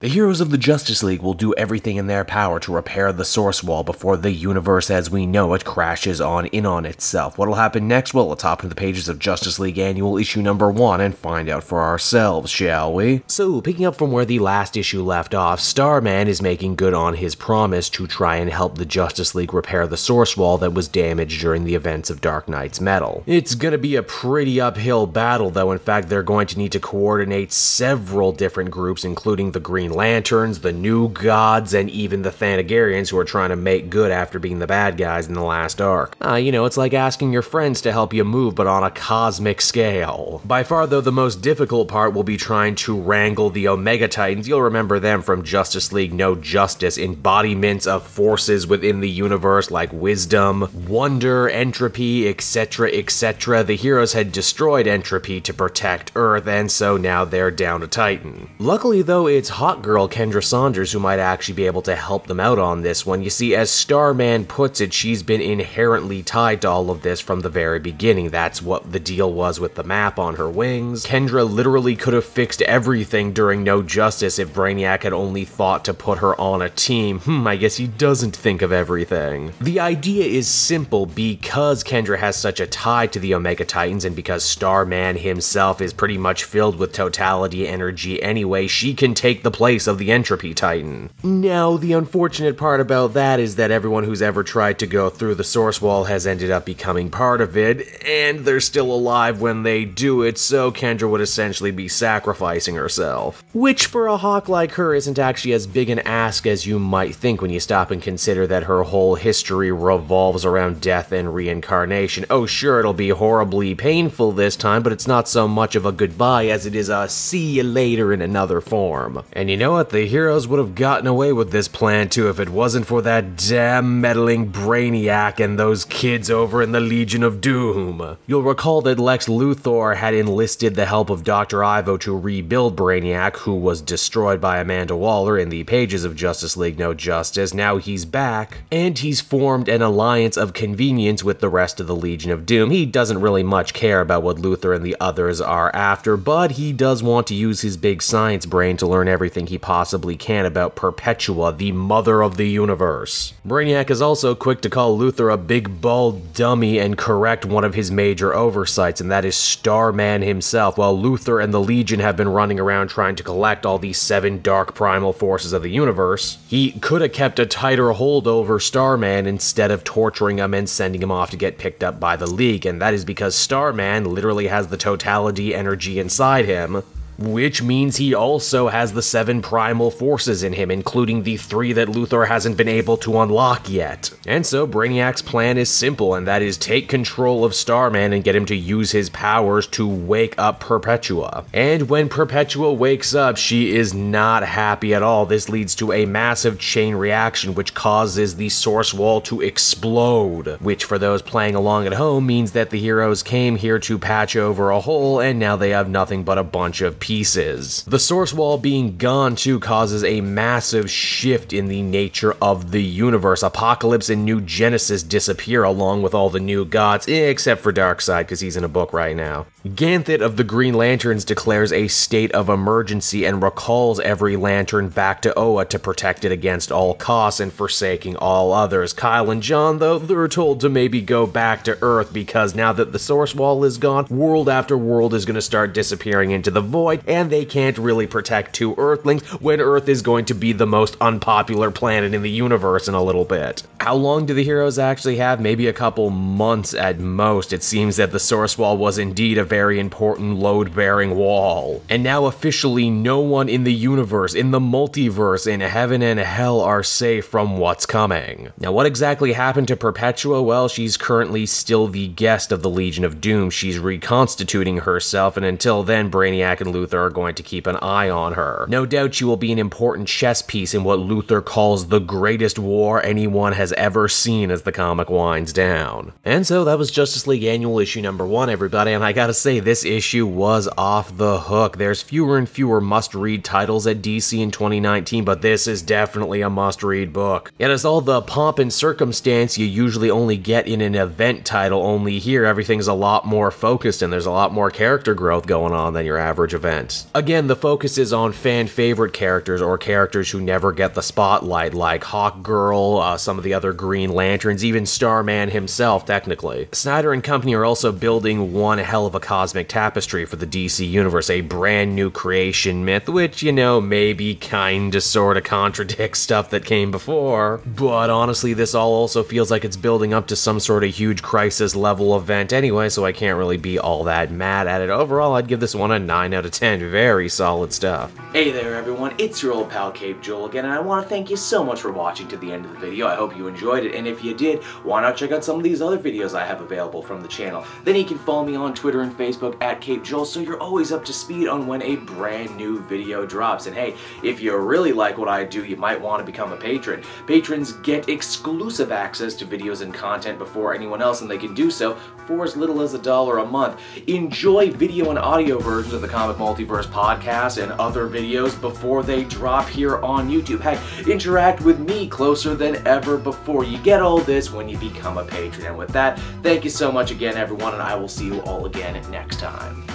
The heroes of the Justice League will do everything in their power to repair the source wall before the universe as we know it crashes in on itself. What'll happen next? Well, let's hop into the pages of Justice League Annual Issue number 1 and find out for ourselves, shall we? So, picking up from where the last issue left off, Starman is making good on his promise to try and help the Justice League repair the source wall that was damaged during the events of Dark Knight's Metal. It's gonna be a pretty uphill battle, though. In fact, they're going to need to coordinate several different groups, including the Green Lanterns, the New Gods, and even the Thanagarians, who are trying to make good after being the bad guys in the last arc. You know, it's like asking your friends to help you move, but on a cosmic scale. By far, though, the most difficult part will be trying to wrangle the Omega Titans. You'll remember them from Justice League No Justice, embodiments of forces within the universe like wisdom, wonder, entropy, etc., etc. The heroes had destroyed Entropy to protect Earth, and so now they're down a Titan. Luckily, though, it's Hot Girl Kendra Saunders who might actually be able to help them out on this one. You see, as Starman puts it, she's been inherently tied to all of this from the very beginning. That's what the deal was with the map on her wings. Kendra literally could have fixed everything during No Justice if Brainiac had only thought to put her on a team. I guess he doesn't think of everything. The idea is simple. Because Kendra has such a tie to the Omega Titans, and because Starman himself is pretty much filled with totality energy anyway, she can take the place of the Entropy Titan. Now, the unfortunate part about that is that everyone who's ever tried to go through the source wall has ended up becoming part of it, and they're still alive when they do it, so Kendra would essentially be sacrificing herself. Which, for a hawk like her, isn't actually as big an ask as you might think when you stop and consider that her whole history revolves around death and reincarnation. Oh sure, it'll be horribly painful this time, but it's not so much of a goodbye as it is a see you later in another form. And you know what? The heroes would have gotten away with this plan too if it wasn't for that damn meddling Brainiac and those kids over in the Legion of Doom. You'll recall that Lex Luthor had enlisted the help of Dr. Ivo to rebuild Brainiac, who was destroyed by Amanda Waller in the pages of Justice League No Justice. Now he's back, and he's formed an alliance of convenience with the rest of the Legion of Doom. He doesn't really much care about what Luthor and the others are after, but he does want to use his big science brain to learn everything he possibly can about Perpetua, the mother of the universe. Brainiac is also quick to call Luthor a big bald dummy and correct one of his major oversights, and that is Starman himself. While Luthor and the Legion have been running around trying to collect all these 7 dark primal forces of the universe, he could have kept a tighter hold over Starman instead of torturing him and sending him off to get picked up by the League, and that is because Starman literally has the totality energy inside him, which means he also has the 7 primal forces in him, including the 3 that Luthor hasn't been able to unlock yet. And so Brainiac's plan is simple, and that is take control of Starman and get him to use his powers to wake up Perpetua. And when Perpetua wakes up, she is not happy at all. This leads to a massive chain reaction, which causes the source wall to explode, which for those playing along at home means that the heroes came here to patch over a hole, and now they have nothing but a bunch of pieces. The source wall being gone too causes a massive shift in the nature of the universe. Apocalypse and New Genesis disappear along with all the new gods, except for Darkseid because he's in a book right now. Ganthet of the Green Lanterns declares a state of emergency and recalls every lantern back to Oa to protect it against all costs and forsaking all others. Kyle and John, though, they're told to maybe go back to Earth because now that the source wall is gone, world after world is going to start disappearing into the void, and they can't really protect 2 Earthlings when Earth is going to be the most unpopular planet in the universe in a little bit. How long do the heroes actually have? Maybe a couple months at most. It seems that the source wall was indeed a very important load-bearing wall. And now officially no one in the universe, in the multiverse, in heaven and hell are safe from what's coming. Now what exactly happened to Perpetua? Well, she's currently still the guest of the Legion of Doom. She's reconstituting herself, and until then Brainiac and Luthor are going to keep an eye on her. No doubt she will be an important chess piece in what Luthor calls the greatest war anyone has ever seen as the comic winds down. And so that was Justice League Annual Issue number 1, everybody, and I gotta say, this issue was off the hook. There's fewer and fewer must-read titles at DC in 2019, but this is definitely a must-read book. It has all the pomp and circumstance you usually only get in an event title, only here everything's a lot more focused and there's a lot more character growth going on than your average event event. Again, the focus is on fan-favorite characters or characters who never get the spotlight, like Hawkgirl, some of the other Green Lanterns, even Starman himself, technically. Snyder and company are also building one hell of a cosmic tapestry for the DC Universe, a brand new creation myth, which, you know, maybe kinda sorta contradicts stuff that came before. But honestly, this all also feels like it's building up to some sort of huge crisis-level event anyway, so I can't really be all that mad at it. Overall, I'd give this one a 9 out of 10. Very solid stuff. Hey there everyone, it's your old pal Cape Joel again, and I want to thank you so much for watching to the end of the video. I hope you enjoyed it, and if you did, why not check out some of these other videos I have available from the channel. Then you can follow me on Twitter and Facebook at Cape Joel, so you're always up to speed on when a brand new video drops. And hey, if you really like what I do, you might want to become a patron. Patrons get exclusive access to videos and content before anyone else, and they can do so for as little as $1 a month. Enjoy video and audio versions of the Comic Multiverse podcast and other videos before they drop here on YouTube. Heck, interact with me closer than ever before. You get all this when you become a patron. And with that, thank you so much again, everyone, and I will see you all again next time.